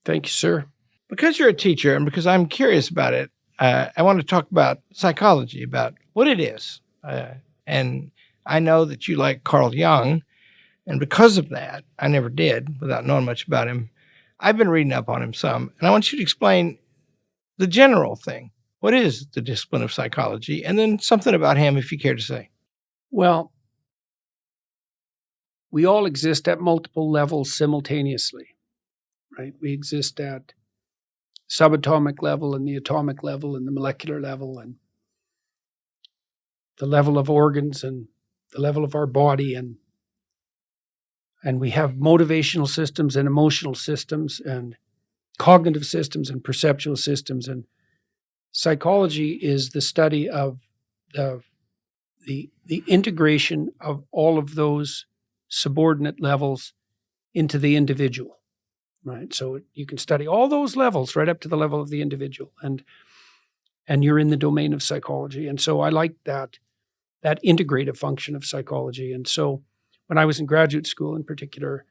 Thank you, sir. Because you're a teacher and because I'm curious about it, I want to talk about psychology, about what it is. And I know that you like Carl Jung, and because of that, I never did, without knowing much about him. I've been reading up on him some, and I want you to explain the general thing. What is the discipline of psychology? And then something about him, if you care to say. Well, we all exist at multiple levels simultaneously, right? We exist at subatomic level and the atomic level and the molecular level and the level of organs and the level of our body. And we have motivational systems and emotional systems and cognitive systems and perceptual systems. And psychology is the study of the integration of all of those subordinate levels into the individual, right? So you can study all those levels right up to the level of the individual, and you're in the domain of psychology. And so I like that integrative function of psychology. And so when I was in graduate school in particular,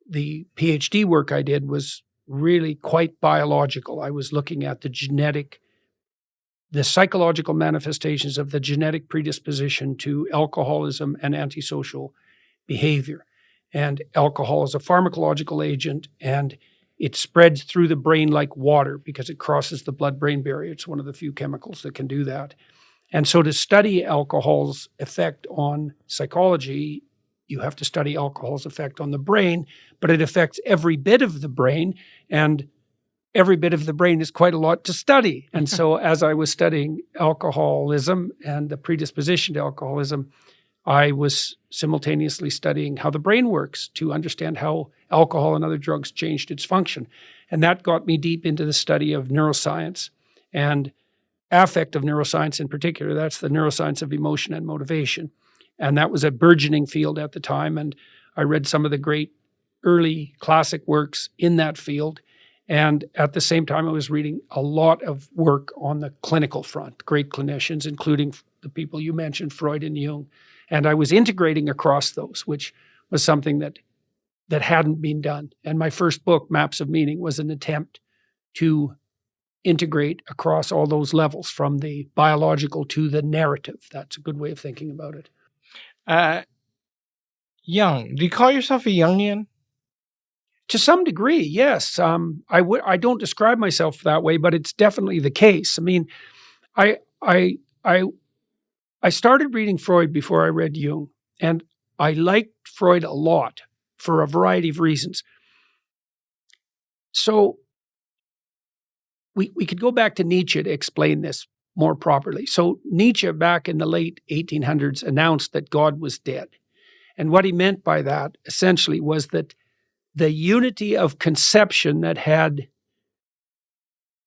the PhD work I did was really quite biological. I was looking at the psychological manifestations of the genetic predisposition to alcoholism and antisocial behavior. And alcohol is a pharmacological agent, and it spreads through the brain like water because it crosses the blood-brain barrier. It's one of the few chemicals that can do that. And so to study alcohol's effect on psychology, you have to study alcohol's effect on the brain, but it affects every bit of the brain, and every bit of the brain is quite a lot to study. And so as I was studying alcoholism and the predisposition to alcoholism, I was simultaneously studying how the brain works to understand how alcohol and other drugs changed its function. And that got me deep into the study of neuroscience and affective neuroscience in particular. That's the neuroscience of emotion and motivation. And that was a burgeoning field at the time. And I read some of the great early classic works in that field. And at the same time, I was reading a lot of work on the clinical front, great clinicians, including the people you mentioned, Freud and Jung. And I was integrating across those, which was something that hadn't been done. And my first book, Maps of Meaning, was an attempt to integrate across all those levels, from the biological to the narrative. That's a good way of thinking about it. Jung. Do you call yourself a Jungian? To some degree, yes. I don't describe myself that way, but it's definitely the case. I mean, I started reading Freud before I read Jung, and I liked Freud a lot for a variety of reasons. So we could go back to Nietzsche to explain this more properly. So Nietzsche, back in the late 1800s, announced that God was dead. And what he meant by that, essentially, was that the unity of conception that had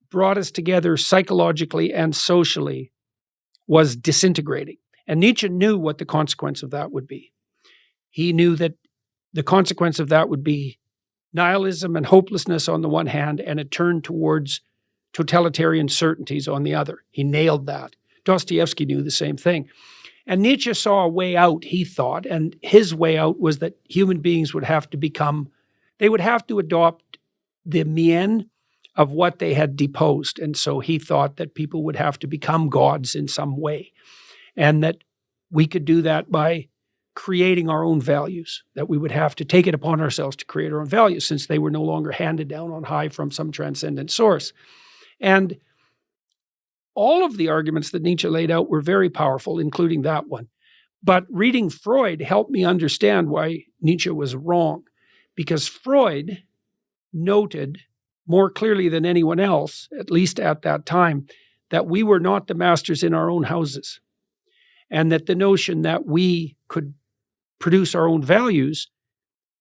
brought us together psychologically and socially was disintegrating. And Nietzsche knew what the consequence of that would be. He knew that the consequence of that would be nihilism and hopelessness on the one hand, and a turn towards totalitarian certainties on the other. He nailed that. Dostoevsky knew the same thing. And Nietzsche saw a way out, he thought, and his way out was that human beings would have to adopt the mien of what they had deposed. And so he thought that people would have to become gods in some way, and that we could do that by creating our own values, that we would have to take it upon ourselves to create our own values, since they were no longer handed down on high from some transcendent source. And all of the arguments that Nietzsche laid out were very powerful, including that one. But reading Freud helped me understand why Nietzsche was wrong, because Freud noted more clearly than anyone else, at least at that time, that we were not the masters in our own houses, and that the notion that we could produce our own values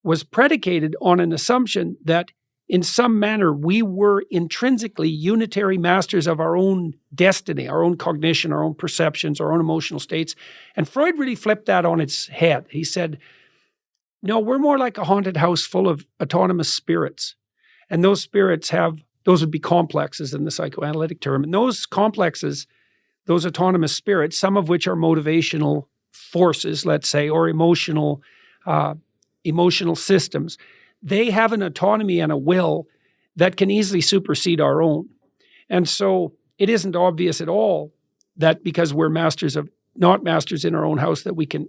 was predicated on an assumption that in some manner we were intrinsically unitary masters of our own destiny, our own cognition, our own perceptions, our own emotional states. And Freud really flipped that on its head. He said, no, we're more like a haunted house full of autonomous spirits. And those spirits those would be complexes in the psychoanalytic term. And those complexes, those autonomous spirits, some of which are motivational forces, let's say, or emotional systems, they have an autonomy and a will that can easily supersede our own. And so it isn't obvious at all that because we're not masters in our own house, that we can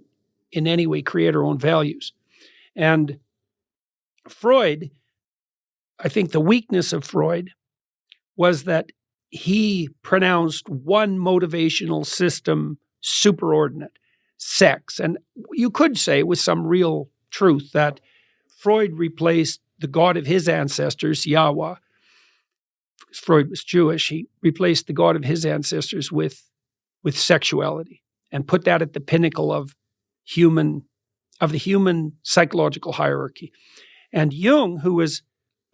in any way create our own values. And Freud, I think the weakness of Freud was that he pronounced one motivational system superordinate, sex. And you could say with some real truth that Freud replaced the God of his ancestors, Yahweh. Freud was Jewish. He replaced the God of his ancestors with sexuality and put that at the pinnacle of the human psychological hierarchy. And Jung, who was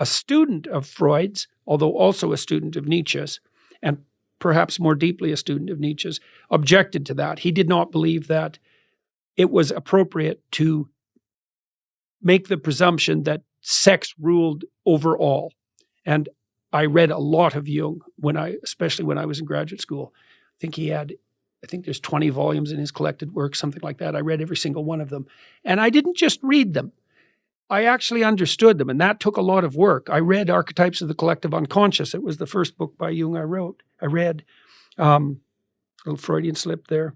a student of Freud's, although also a student of Nietzsche's, and perhaps more deeply a student of Nietzsche's, objected to that. He did not believe that it was appropriate to make the presumption that sex ruled over all. And I read a lot of Jung especially when I was in graduate school. I think there's 20 volumes in his collected works, something like that. I read every single one of them. And I didn't just read them. I actually understood them, and that took a lot of work. I read Archetypes of the Collective Unconscious. It was the first book by Jung I read. Little Freudian slip there.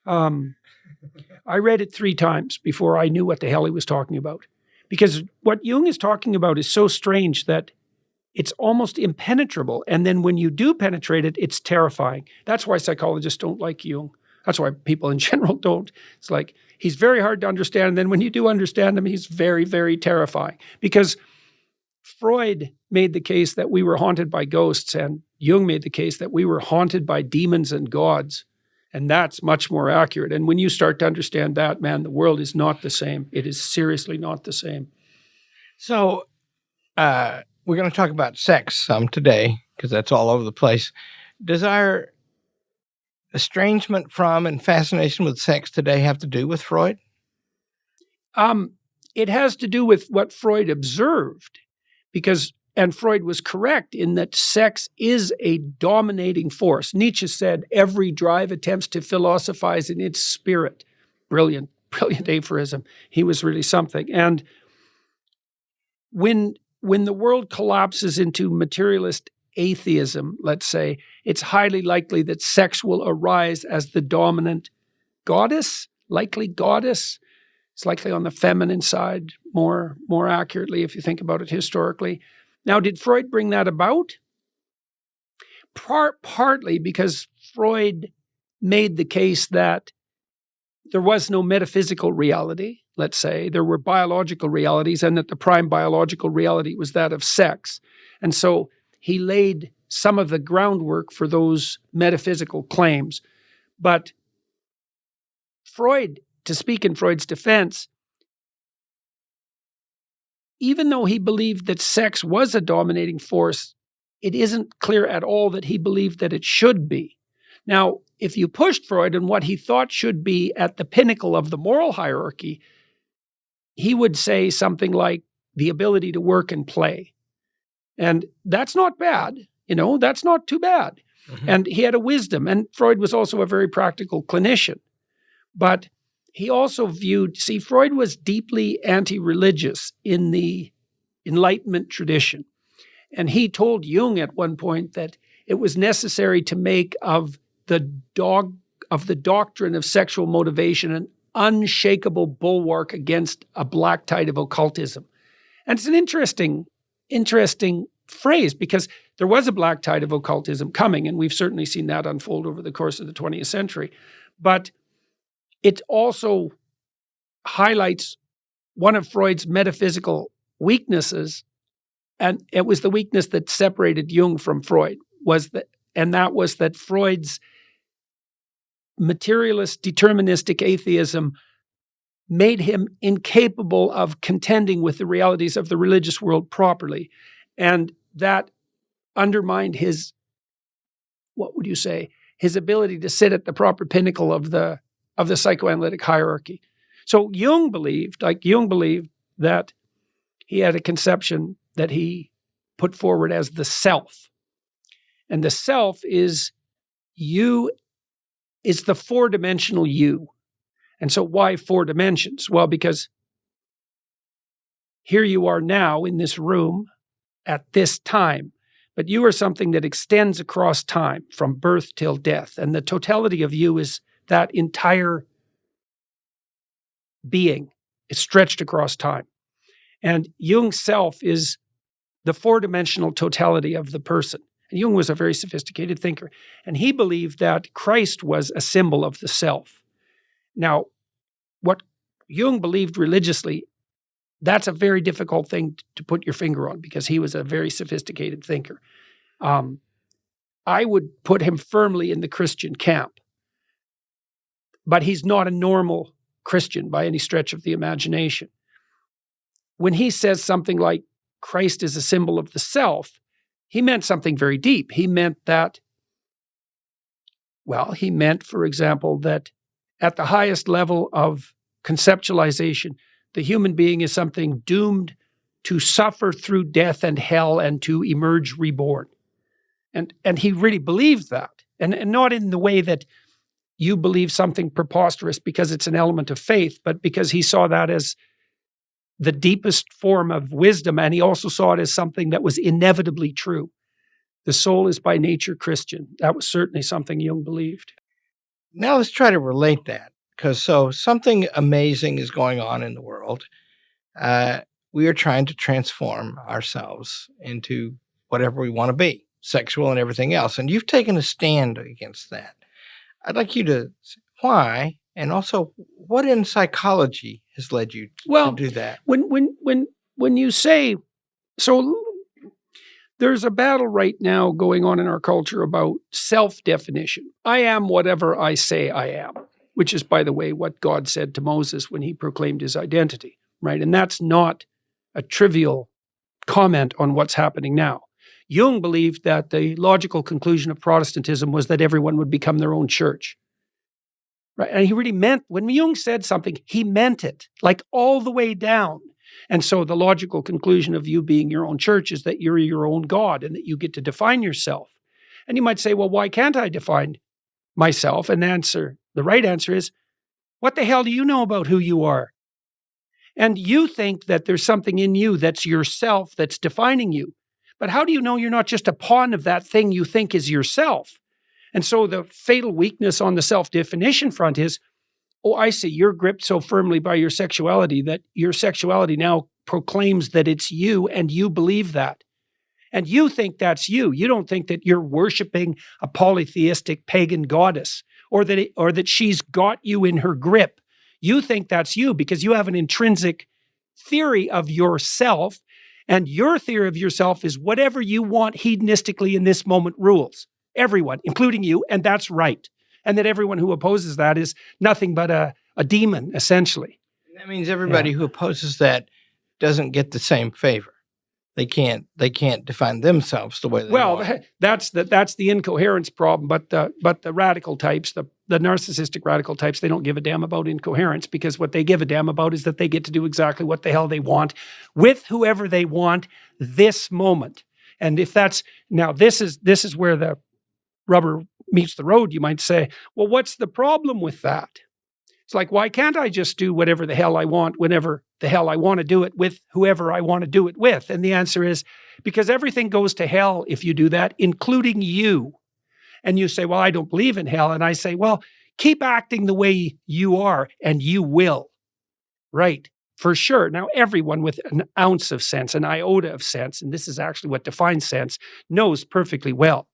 I read it 3 times before I knew what the hell he was talking about. Because what Jung is talking about is so strange that it's almost impenetrable. And then when you do penetrate it, it's terrifying. That's why psychologists don't like Jung. That's why people in general don't. It's like, he's very hard to understand. And then when you do understand him, he's very, very terrifying. Because Freud made the case that we were haunted by ghosts, and Jung made the case that we were haunted by demons and gods. And that's much more accurate. And when you start to understand that, man, the world is not the same. It is seriously not the same. So we're going to talk about sex some today, because that's all over the place. Does our estrangement from and fascination with sex today have to do with Freud? It has to do with what Freud observed, and Freud was correct in that sex is a dominating force. Nietzsche said, every drive attempts to philosophize in its spirit. Brilliant aphorism. He was really something. And when the world collapses into materialist atheism, let's say, it's highly likely that sex will arise as the dominant goddess, likely goddess. It's likely on the feminine side, more accurately, if you think about it historically. Now, did Freud bring that about? Partly because Freud made the case that there was no metaphysical reality, let's say. There were biological realities, and that the prime biological reality was that of sex. And so he laid some of the groundwork for those metaphysical claims. But Freud, to speak in Freud's defense, even though he believed that sex was a dominating force, it isn't clear at all that he believed that it should be. Now, if you pushed Freud on what he thought should be at the pinnacle of the moral hierarchy, he would say something like the ability to work and play. And that's not bad, that's not too bad. Mm-hmm. And he had a wisdom, and Freud was also a very practical clinician. But he also Freud was deeply anti-religious in the Enlightenment tradition. And he told Jung at one point that it was necessary to make of the doctrine of sexual motivation an unshakable bulwark against a black tide of occultism. And it's an interesting phrase, because there was a black tide of occultism coming, and we've certainly seen that unfold over the course of the 20th century. But it also highlights one of Freud's metaphysical weaknesses, and it was the weakness that separated Jung from Freud, that was that Freud's materialist, deterministic atheism made him incapable of contending with the realities of the religious world properly. And that undermined his ability to sit at the proper pinnacle of the psychoanalytic hierarchy. So Jung believed that he had a conception that he put forward as the self. And the self is the 4-dimensional you. And so why 4 dimensions? Well, because here you are now in this room, at this time, but you are something that extends across time from birth till death. And the totality of you is that entire being. It's stretched across time. And Jung's self is the four-dimensional totality of the person. And Jung was a very sophisticated thinker. And he believed that Christ was a symbol of the self. Now, what Jung believed religiously, that's a very difficult thing to put your finger on because he was a very sophisticated thinker. I would put him firmly in the Christian camp. But he's not a normal Christian by any stretch of the imagination. When he says something like Christ is a symbol of the self, he meant something very deep. He meant that, for example, that at the highest level of conceptualization, the human being is something doomed to suffer through death and hell and to emerge reborn. And he really believed that. And not in the way that you believe something preposterous because it's an element of faith, but because he saw that as the deepest form of wisdom, and he also saw it as something that was inevitably true. The soul is by nature Christian. That was certainly something Jung believed. Now let's try to relate that, because something amazing is going on in the world. We are trying to transform ourselves into whatever we want to be, sexual and everything else. And you've taken a stand against that. I'd like you to say why, and also what in psychology has led you to do that? When you say, so there's a battle right now going on in our culture about self-definition. I am whatever I say I am, which is, by the way, what God said to Moses when he proclaimed his identity, right? And that's not a trivial comment on what's happening now. Jung believed that the logical conclusion of Protestantism was that everyone would become their own church. Right? And he really meant, when Jung said something, he meant it, like all the way down. And so the logical conclusion of you being your own church is that you're your own God and that you get to define yourself. And you might say, well, why can't I define myself? And the right answer is, what the hell do you know about who you are? And you think that there's something in you that's yourself that's defining you. But how do you know you're not just a pawn of that thing you think is yourself? And so the fatal weakness on the self-definition front is, oh, I see, you're gripped so firmly by your sexuality that your sexuality now proclaims that it's you and you believe that. And you think that's you. You don't think that you're worshiping a polytheistic pagan goddess or that she's got you in her grip. You think that's you because you have an intrinsic theory of yourself, and your theory of yourself is whatever you want hedonistically in this moment rules. Everyone, including you, and that's right. And that everyone who opposes that is nothing but a demon, essentially. That means everybody who opposes that doesn't get the same favor. They can't define themselves the way they want. Well, that's the incoherence problem. But the radical types, the narcissistic radical types, they don't give a damn about incoherence, because what they give a damn about is that they get to do exactly what the hell they want with whoever they want this moment. And if that's now, this is where the rubber meets the road. You might say, well, what's the problem with that? It's like, why can't I just do whatever the hell I want whenever the hell I want to do it with whoever I want to do it with? And the answer is because everything goes to hell if you do that, including you. And you say, well, I don't believe in hell. And I say, well, keep acting the way you are and you will. Right. For sure. Now, everyone with an ounce of sense, an iota of sense, and this is actually what defines sense, knows perfectly well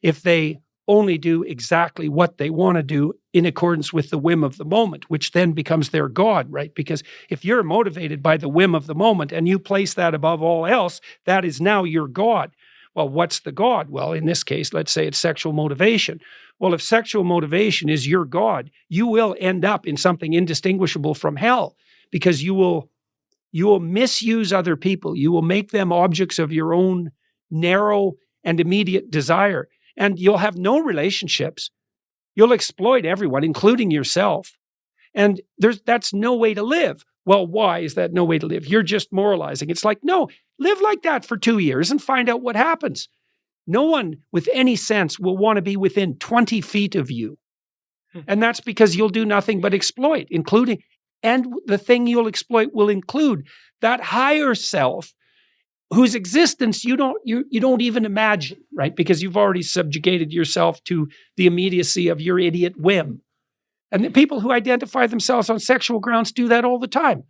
if they only do exactly what they want to do in accordance with the whim of the moment, which then becomes their God, right? Because if you're motivated by the whim of the moment and you place that above all else, that is now your God. Well, what's the God? Well, in this case, let's say it's sexual motivation. Well, if sexual motivation is your God, you will end up in something indistinguishable from hell, because you will misuse other people. You will make them objects of your own narrow and immediate desire. And you'll have no relationships. You'll exploit everyone, including yourself. And that's no way to live. Well, why is that no way to live? You're just moralizing. It's like, no, live like that for 2 years and find out what happens. No one with any sense will want to be within 20 feet of you. And that's because you'll do nothing but exploit, and the thing you'll exploit will include that higher self whose existence you don't even imagine, right? Because you've already subjugated yourself to the immediacy of your idiot whim. And the people who identify themselves on sexual grounds do that all the time.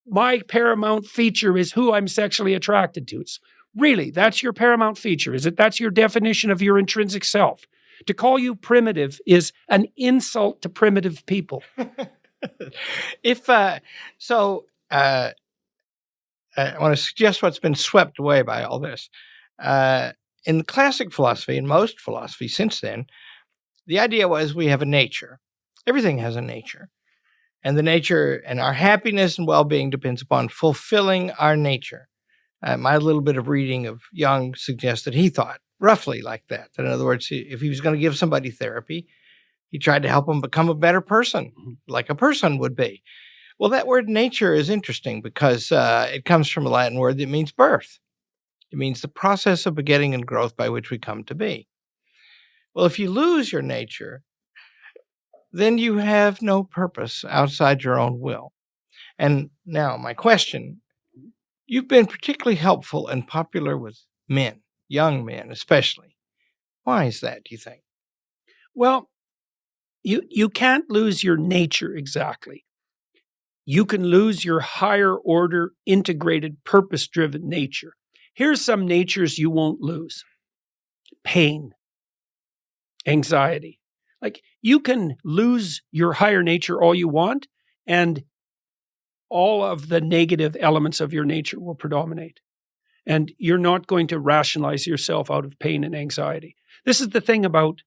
My paramount feature is who I'm sexually attracted to. It's really, that's your paramount feature. Is it? That's your definition of your intrinsic self. To call you primitive is an insult to primitive people. I want to suggest what's been swept away by all this. In the classic philosophy, and most philosophy since then, the idea was we have a nature. Everything has a nature. And the nature and our happiness and well-being depends upon fulfilling our nature. My little bit of reading of Jung suggests that he thought roughly like that. In other words, if he was going to give somebody therapy, he tried to help them become a better person, like a person would be. Well, that word nature is interesting because it comes from a Latin word that means birth. It means the process of begetting and growth by which we come to be. Well, if you lose your nature, then you have no purpose outside your own will. And now my question, you've been particularly helpful and popular with men, young men especially. Why is that, do you think? Well, you can't lose your nature exactly. You can lose your higher order, integrated, purpose-driven nature. Here's some natures you won't lose. Pain, anxiety. Like, you can lose your higher nature all you want, and all of the negative elements of your nature will predominate. And you're not going to rationalize yourself out of pain and anxiety. This is the thing about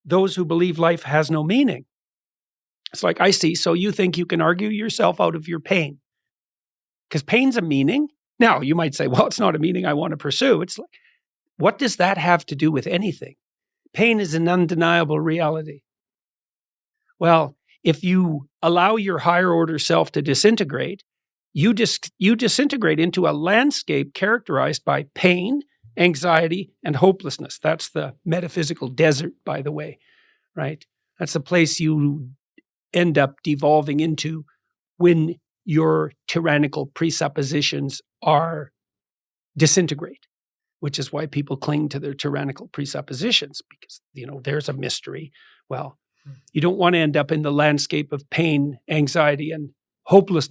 those who believe life has no meaning. It's like, I see, so you think you can argue yourself out of your pain. Because pain's a meaning. Now, you might say, well, it's not a meaning I want to pursue. It's like, what does that have to do with anything? Pain is an undeniable reality. Well, if you allow your higher order self to disintegrate, you disintegrate into a landscape characterized by pain, anxiety, and hopelessness. That's the metaphysical desert, by the way, right? That's the place you end up devolving into when your tyrannical presuppositions are disintegrate, which is why people cling to their tyrannical presuppositions because, there's a mystery. Well, you don't want to end up in the landscape of pain, anxiety, and hopelessness.